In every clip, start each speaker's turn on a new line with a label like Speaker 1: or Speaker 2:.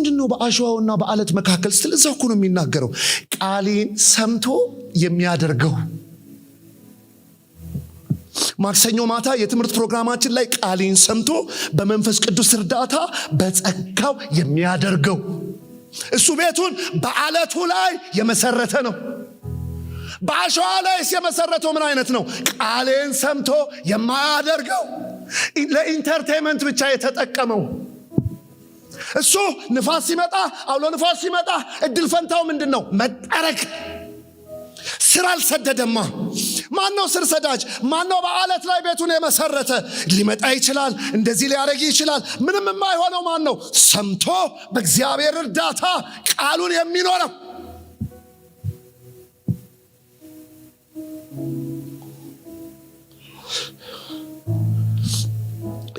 Speaker 1: ምንድነው በአሸዋውና በአለት መካከል ስለዛው እኮ ነው የሚናገረው። ቃሌን ሰምቶ የሚያደርገው። ማክሰኞ ማታ የትምህርት ፕሮግራማችን ላይ ቃሌን ሰምቶ በመንፈስ ቅዱስ እርዳታ በጸጋው የሚያደርገው እሱ ቤቱን በአለቱ ላይ የመሰረተ ነው። በአሸዋ ላይ የመሰረተው ምን አይነት ነው? ቃሌን ሰምቶ የማያደርገው፣ ለኢንተርቴይንመንት ብቻ የተጠቀመው። እሱ ንፋስ ሲመጣ አውሎ ንፋስ ሲመጣ እድል ፈንታው ምንድነው? መጠረግ። ስር አልሰደደማ። ማነው ስር ሰዳጅ? ማነው በአለት ላይ ቤቱን የመሰረተ? ሊመጣ ይችላል፣ እንደዚህ ሊያደርግ ይችላል። ምንም የማይሆነው ማነው? ሰምቶ በእግዚአብሔር እርዳታ ቃሉን የሚኖረው።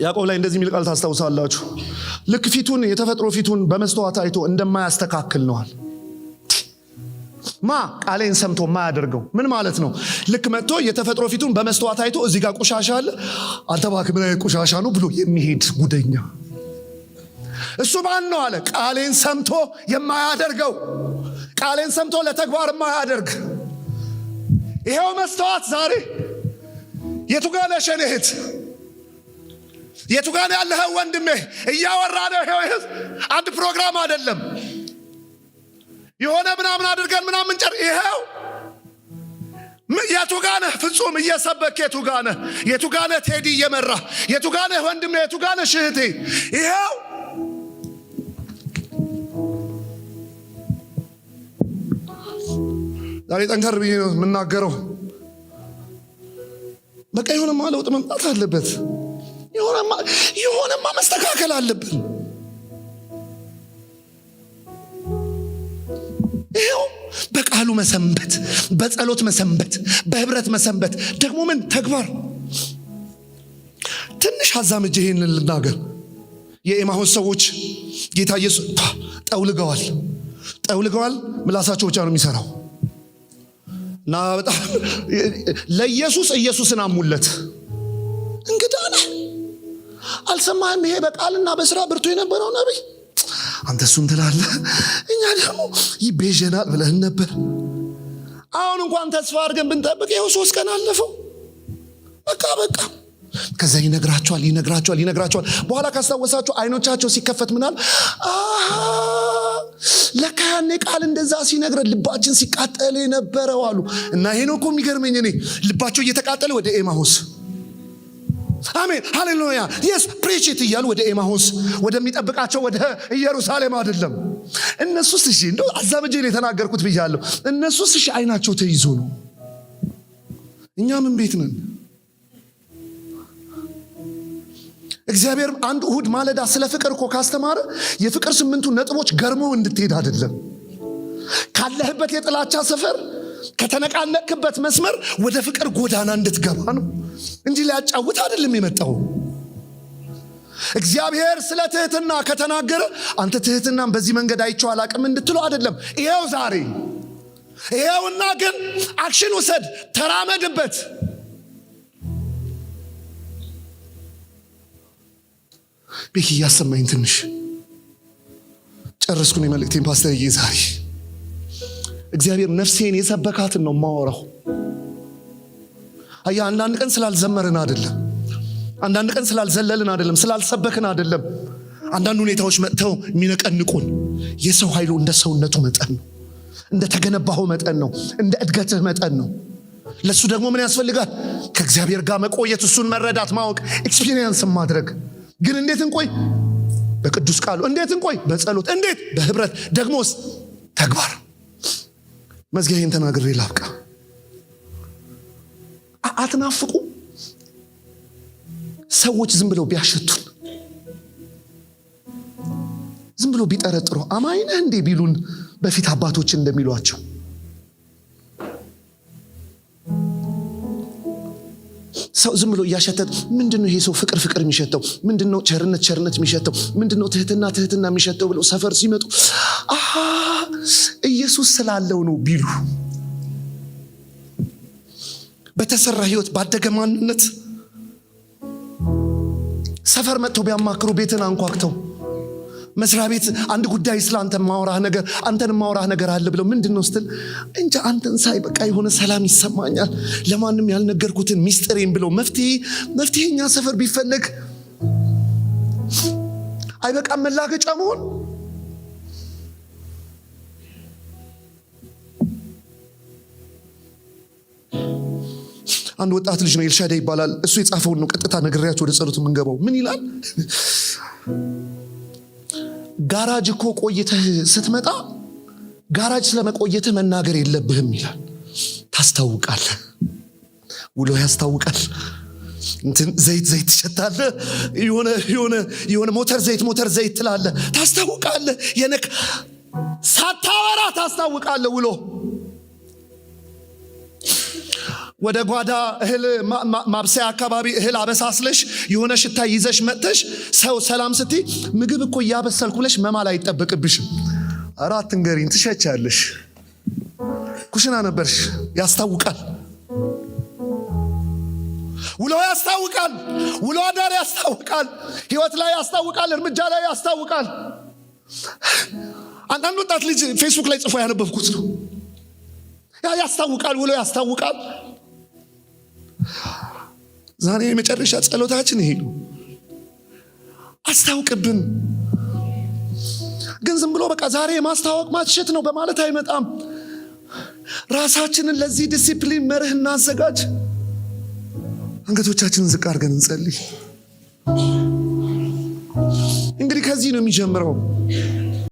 Speaker 1: ያዕቆብ ላይ እንደዚህ የሚል ቃል ታስታውሳላችሁ። ልክ ፊቱን የተፈጥሮ ፊቱን በመስተዋት አይቶ እንደማያስተካክል ነዋል። ቃሌን ሰምቶ የማያደርገው ምን ማለት ነው? ልክ መጥቶ የተፈጥሮ ፊቱን በመስተዋት አይቶ እዚህ ጋር ቆሻሻ አለ፣ አንተ እባክህ ምን አይነት ቆሻሻ ነው ብሎ የሚሄድ ጉደኛ እሱ ማን ነው አለ? ቃሌን ሰምቶ የማያደርገው፣ ቃሌን ሰምቶ ለተግባር የማያደርግ። ይሄው መስተዋት ዛሬ የቱ ጋር ነሽ የኔ እህት? የቱ ጋር ያለህ ወንድሜ? እያወራ ነው። ይሄው አንድ ፕሮግራም አይደለም የሆነ ምናምን አድርገን ምናምን ጨር። ይሄው የቱ ጋር ነህ ፍጹም እየሰበክ? የቱ ጋር ነህ? የቱ ጋር ነህ ቴዲ እየመራ? የቱ ጋር ነህ ወንድሜ? የቱ ጋር ነህ እህቴ? ይሄው ዛሬ ጠንከር ብዬ ነው የምናገረው። በቃ የሆነማ ለውጥ መምጣት አለበት። የሆነማ መስተካከል አለብን። ይሄው በቃሉ መሰንበት፣ በጸሎት መሰንበት፣ በህብረት መሰንበት። ደግሞ ምን ተግባር? ትንሽ አዛምጄ ይሄንን ልናገር። የኤማሁስ ሰዎች ጌታ ኢየሱስ ጠውልገዋል። ምላሳቸው ብቻ ነው የሚሰራው እና በጣም ኢየሱስን አሙለት። እንግዳ ነህ አልሰማህም? ይሄ በቃልና በስራ ብርቱ የነበረው ነቢይ አንተ እሱን ትላለህ፣ እኛ ደግሞ ይቤዠናል ብለህን ነበር። አሁን እንኳን ተስፋ አድርገን ብንጠብቅ ይኸው 3 ቀን አለፈው። በቃ ከዛ ይነግራቸዋል። በኋላ ካስታወሳችሁ አይኖቻቸው ሲከፈት ምናል ለካ ያኔ ቃል እንደዛ ሲነግረን ልባችን ሲቃጠል የነበረው አሉ። እና ይሄ ነው እኮ የሚገርመኝ። እኔ ልባቸው እየተቃጠለ ወደ ኤማሁስ፣ አሜን ሃሌሉያ የስ ፕሪችት እያሉ ወደ ኤማሁስ ወደሚጠብቃቸው ወደ ኢየሩሳሌም አይደለም። እነሱስ እሺ እንደው አዛምጄ ነው የተናገርኩት ብያለሁ። እነሱስ እሺ አይናቸው ተይዞ ነው። እኛ ምን ቤት ነን? እግዚአብሔር አንድ እሁድ ማለዳ ስለ ፍቅር እኮ ካስተማረ የፍቅር 8ቱ ነጥቦች ገርሞ እንድትሄድ አይደለም። ካለህበት የጥላቻ ሰፈር ከተነቃነቅበት መስመር ወደ ፍቅር ጎዳና እንድትገባ ነው እንጂ ሊያጫውት አይደለም የመጣው። እግዚአብሔር ስለ ትህትና ከተናገረ አንተ ትህትናን በዚህ መንገድ አይቼው አላቅም እንድትለው አይደለም። ይሄው ዛሬ ይሄውና ግን አክሽን ውሰድ፣ ተራመድበት። ቤኪ ያሰማኝ ትንሽ ጨረስኩኝ መልእክቴን ፓስተርዬ። ዛሬ እግዚአብሔር ነፍሴን የሰበካትን ነው ማወራው። አንዳንድ ቀን ስላልዘመርን አይደለም፣ አንዳንድ ቀን ስላልዘለልን አይደለም፣ ስላልሰበክን አይደለም። አንዳንድ ሁኔታዎች መጥተው የሚነቀንቁን የሰው ኃይሉ እንደ ሰውነቱ መጠን ነው፣ እንደ ተገነባው መጠን ነው፣ እንደ እድገትህ መጠን ነው። ለሱ ደግሞ ምን ያስፈልጋል? ከእግዚአብሔር ጋር መቆየት፣ እሱን መረዳት፣ ማወቅ፣ ኤክስፒሪየንስ ማድረግ። ግን እንዴት እንቆይ? በቅዱስ ቃሉ። እንዴት እንቆይ? በጸሎት። እንዴት? በህብረት። ደግሞስ ተግባር። መዝጊያዬን ተናግሬ ላብቃ። አትናፍቁ? ሰዎች ዝም ብለው ቢያሸቱን፣ ዝም ብለው ቢጠረጥሩ አማኝ ነህ እንዴ ቢሉን በፊት አባቶች እንደሚሏቸው ሰው ዝም ብሎ እያሸተት ምንድነው ይሄ ሰው ፍቅር የሚሸተው? ምንድነው ቸርነት የሚሸተው? ምንድነው ትህትና የሚሸተው ብለው ሰፈር ሲመጡ ኢየሱስ ስላለው ነው ቢሉ፣ በተሰራ ህይወት ባደገ ማንነት ሰፈር መጥተው ቢያማክሩ፣ ቤትን አንኳክተው መስሪያ ቤት አንድ ጉዳይ ስለ አንተ ማውራህ ነገር አንተን ማውራህ ነገር አለ ብለው ምንድነው ስትል እንጂ አንተን ሳይ በቃ የሆነ ሰላም ይሰማኛል ለማንም ያልነገርኩትን ሚስጥሬን ብለው መፍትሄኛ ሰፈር ቢፈልግ አይበቃም መላገጫ መሆን። አንድ ወጣት ልጅ ነው ኤልሻዳይ ይባላል። እሱ የጻፈውን ነው ቀጥታ ነግሬያችሁ ወደ ጸሎት የምንገባው። ምን ይላል? ጋራጅ እኮ ቆይተህ ስትመጣ ጋራጅ ስለመቆየትህ መናገር የለብህም ይላል። ታስታውቃለህ፣ ውሎ ያስታውቃል። እንትን ዘይት ትሸታለህ፣ የሆነ ሞተር ዘይት ትላለህ፣ ታስታውቃለህ። ሳታወራ ታስታውቃለህ ውሎ። ወደ ጓዳ እህል ማብሰያ አካባቢ እህል አበሳስለሽ የሆነ ሽታ ይዘሽ መጥተሽ ሰው ሰላም ስትይ ምግብ እኮ እያበሰልኩ ብለሽ መማል አይጠበቅብሽም። አራት እንገሪን ትሸቻለሽ። ኩሽና ነበርሽ። ያስታውቃል፣ ውሎ ያስታውቃል፣ ውሎ አዳር ያስታውቃል፣ ህይወት ላይ ያስታውቃል፣ እርምጃ ላይ ያስታውቃል። አንድ ወጣት ልጅ ፌስቡክ ላይ ጽፎ ያነበብኩት ነው። ያስታውቃል፣ ውሎ ያስታውቃል። ዛሬ የመጨረሻ ጸሎታችን ይሄ ነው። አስታውቅብን። ግን ዝም ብሎ በቃ ዛሬ ማስታወቅ ማትሸት ነው በማለት አይመጣም። ራሳችንን ለዚህ ዲሲፕሊን መርህ እናዘጋጅ። አንገቶቻችንን ዝቅ አድርገን እንጸልይ። እንግዲህ ከዚህ ነው የሚጀምረው።